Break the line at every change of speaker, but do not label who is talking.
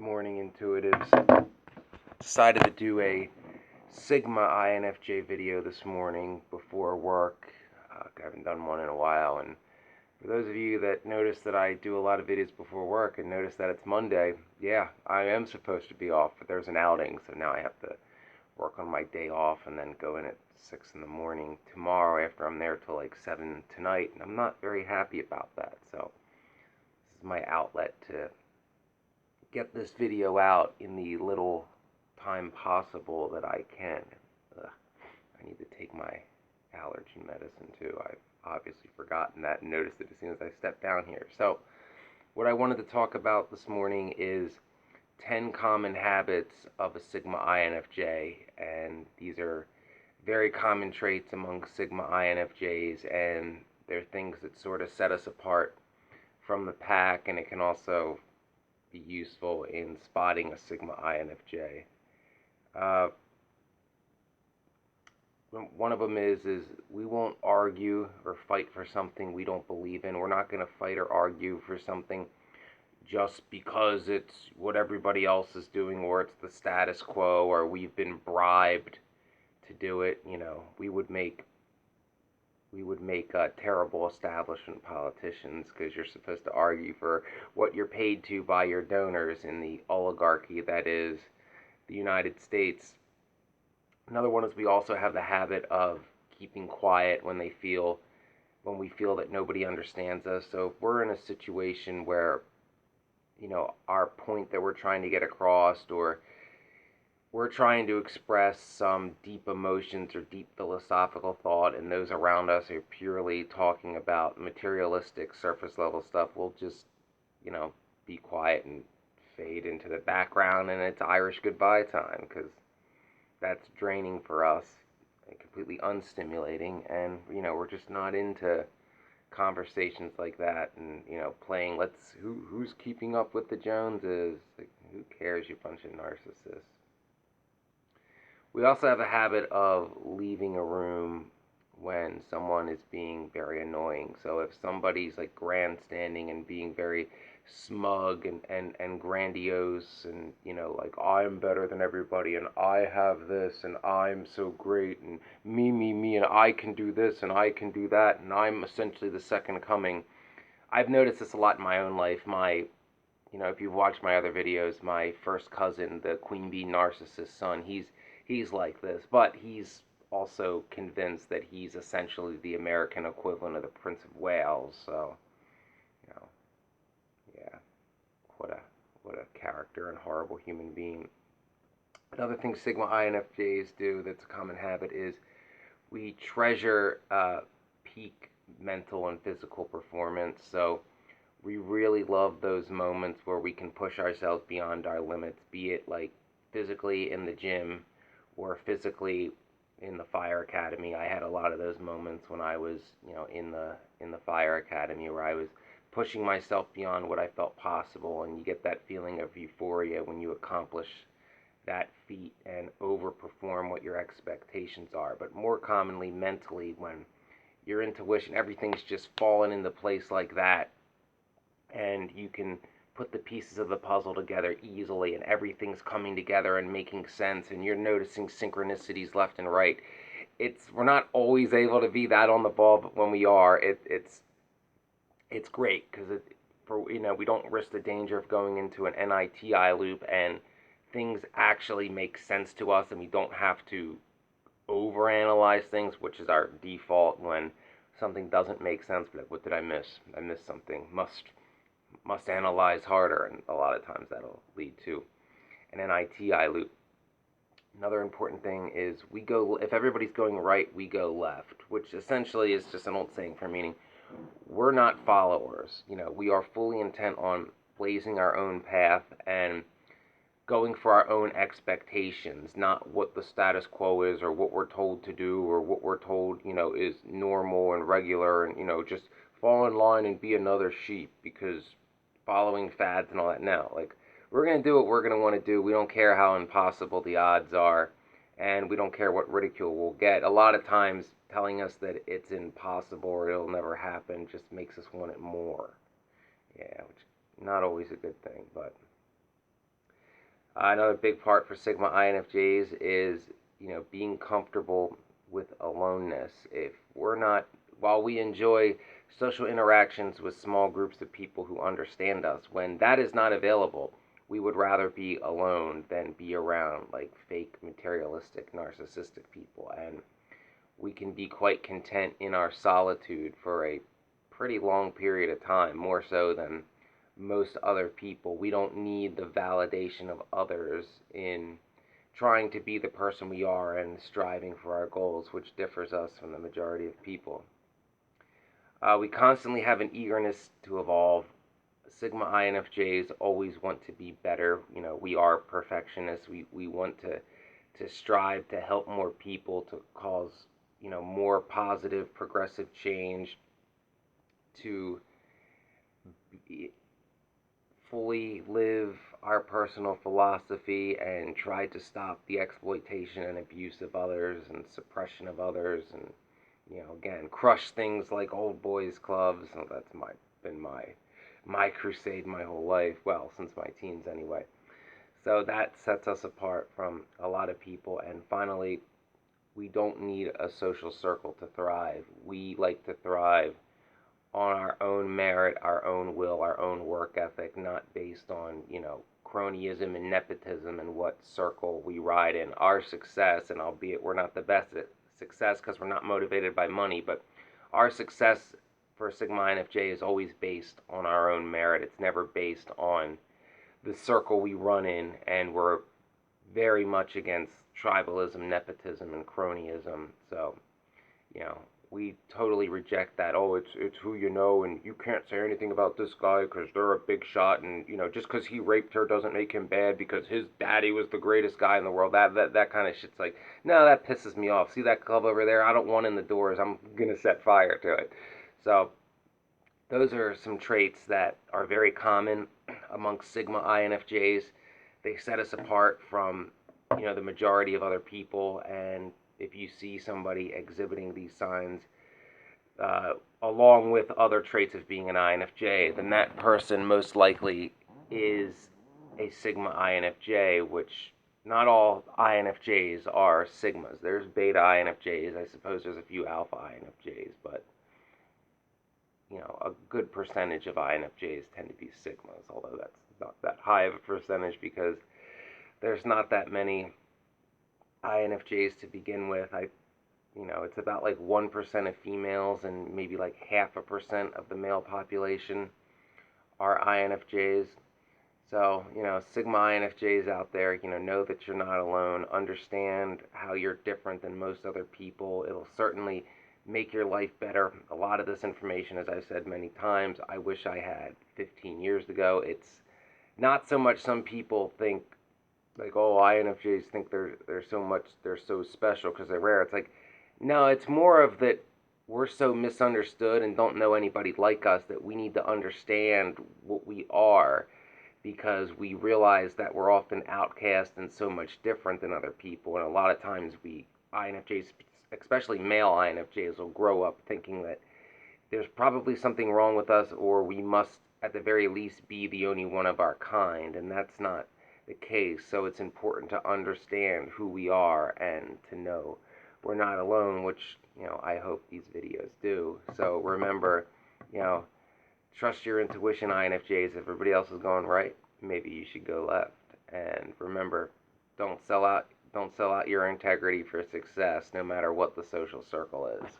morning, Intuitives. Decided to do a Sigma INFJ video this morning before work. I haven't done one in a while, and for those of you that notice that I do a lot of videos before work and notice that it's Monday, yeah, I am supposed to be off, but there's an outing, so now I have to work on my day off and then go in at 6 in the morning tomorrow after I'm there till like 7 tonight, and I'm not very happy about that, so this is my outlet to get this video out in the little time possible that I can. I need to take my allergy medicine too. I've obviously forgotten that and noticed it as soon as I stepped down here. So what I wanted to talk about this morning is 10 common habits of a Sigma INFJ, and these are very common traits among Sigma INFJs, and they're things that sort of set us apart from the pack, and it can also be useful in spotting a Sigma INFJ. One of them is we won't argue or fight for something we don't believe in. We're not going to fight or argue for something just because it's what everybody else is doing, or it's the status quo, or we've been bribed to do it. You know, we would make terrible establishment politicians, because you're supposed to argue for what you're paid to by your donors in the oligarchy that is the United States. Another one is we also have the habit of keeping quiet when we feel that nobody understands us. So if we're in a situation where, you know, our point that we're trying to get across, or we're trying to express some deep emotions or deep philosophical thought, and those around us are purely talking about materialistic, surface level stuff, we'll just, be quiet and fade into the background, and it's Irish goodbye time, because that's draining for us and completely unstimulating, and, we're just not into conversations like that, and, playing who's keeping up with the Joneses. Like, who cares, you bunch of narcissists. We also have a habit of leaving a room when someone is being very annoying. So if somebody's like grandstanding and being very smug and grandiose, and like, I'm better than everybody, and I have this, and I'm so great, and me, and I can do this, and I can do that, and I'm essentially the second coming. I've noticed this a lot in my own life. If you've watched my other videos, my first cousin, the queen bee narcissist son, he's like this, but he's also convinced that he's essentially the American equivalent of the Prince of Wales. So, yeah, what a character and horrible human being. Another thing Sigma INFJs do that's a common habit is we treasure peak mental and physical performance. So we really love those moments where we can push ourselves beyond our limits, be it like physically in the gym or physically in the fire academy. I had a lot of those moments when I was, in the fire academy, where I was pushing myself beyond what I felt possible, and you get that feeling of euphoria when you accomplish that feat and overperform what your expectations are. But more commonly, mentally, when your intuition, everything's just fallen into place like that, and you can put the pieces of the puzzle together easily, and everything's coming together and making sense, and you're noticing synchronicities left and right. We're not always able to be that on the ball, but when we are, it's great, because we don't risk the danger of going into an NITI loop, and things actually make sense to us, and we don't have to overanalyze things, which is our default when something doesn't make sense. But what did I miss? I missed something. Must analyze harder, and a lot of times that'll lead to an NITI loop. Another important thing is if everybody's going right, we go left, which essentially is just an old saying for meaning we're not followers. We are fully intent on blazing our own path and going for our own expectations, not what the status quo is, or what we're told to do, or what we're told, is normal and regular, and, just fall in line and be another sheep, because following fads and all that. No, like, we're going to do what we're going to want to do. We don't care how impossible the odds are, and we don't care what ridicule we'll get. A lot of times telling us that it's impossible or it'll never happen just makes us want it more. Yeah, which is not always a good thing, but Another big part for Sigma INFJs is, being comfortable with aloneness. If we're not, while we enjoy social interactions with small groups of people who understand us, when that is not available, we would rather be alone than be around like fake, materialistic, narcissistic people. And we can be quite content in our solitude for a pretty long period of time, more so than most other people. We don't need the validation of others in trying to be the person we are and striving for our goals, which differs us from the majority of people. We constantly have an eagerness to evolve. Sigma INFJs always want to be better. We are perfectionists. We want to strive to help more people, to cause, more positive, progressive change, to fully live our personal philosophy and try to stop the exploitation and abuse of others and suppression of others, and again, crush things like old boys clubs. So that's been my crusade my whole life, well, since my teens anyway. So that sets us apart from a lot of people. And finally, we don't need a social circle to thrive. We like to thrive on our own merit, our own will, our own work ethic, not based on, cronyism and nepotism and what circle we ride in. Our success, and albeit we're not the best at success because we're not motivated by money, but our success for Sigma INFJ is always based on our own merit. It's never based on the circle we run in, and we're very much against tribalism, nepotism, and cronyism. So, you know, we totally reject that. Oh, it's who you know, and you can't say anything about this guy because they're a big shot, and just because he raped her doesn't make him bad because his daddy was the greatest guy in the world. That kind of shit's like, no, that pisses me off. See that club over there? I don't want in the doors. I'm gonna set fire to it. So those are some traits that are very common amongst Sigma INFJs. They set us apart from, the majority of other people. And if you see somebody exhibiting these signs, along with other traits of being an INFJ, then that person most likely is a Sigma INFJ, which not all INFJs are Sigmas. There's beta INFJs. I suppose there's a few alpha INFJs, but a good percentage of INFJs tend to be Sigmas, although that's not that high of a percentage because there's not that many INFJs to begin with. It's about like 1% of females and maybe like half a percent of the male population are INFJs. So, Sigma INFJs out there, know that you're not alone. Understand how you're different than most other people. It'll certainly make your life better. A lot of this information, as I've said many times, I wish I had 15 years ago. It's not so much some people think like, oh, INFJs think they're so special because they're rare. It's like, no, it's more of that we're so misunderstood and don't know anybody like us that we need to understand what we are, because we realize that we're often outcast and so much different than other people. And a lot of times INFJs, especially male INFJs, will grow up thinking that there's probably something wrong with us, or we must, at the very least, be the only one of our kind. And that's not the case. So it's important to understand who we are and to know we're not alone, which, I hope these videos do. So remember, you know, trust your intuition, INFJs. If everybody else is going right, maybe you should go left. And remember, don't sell out your integrity for success, no matter what the social circle is.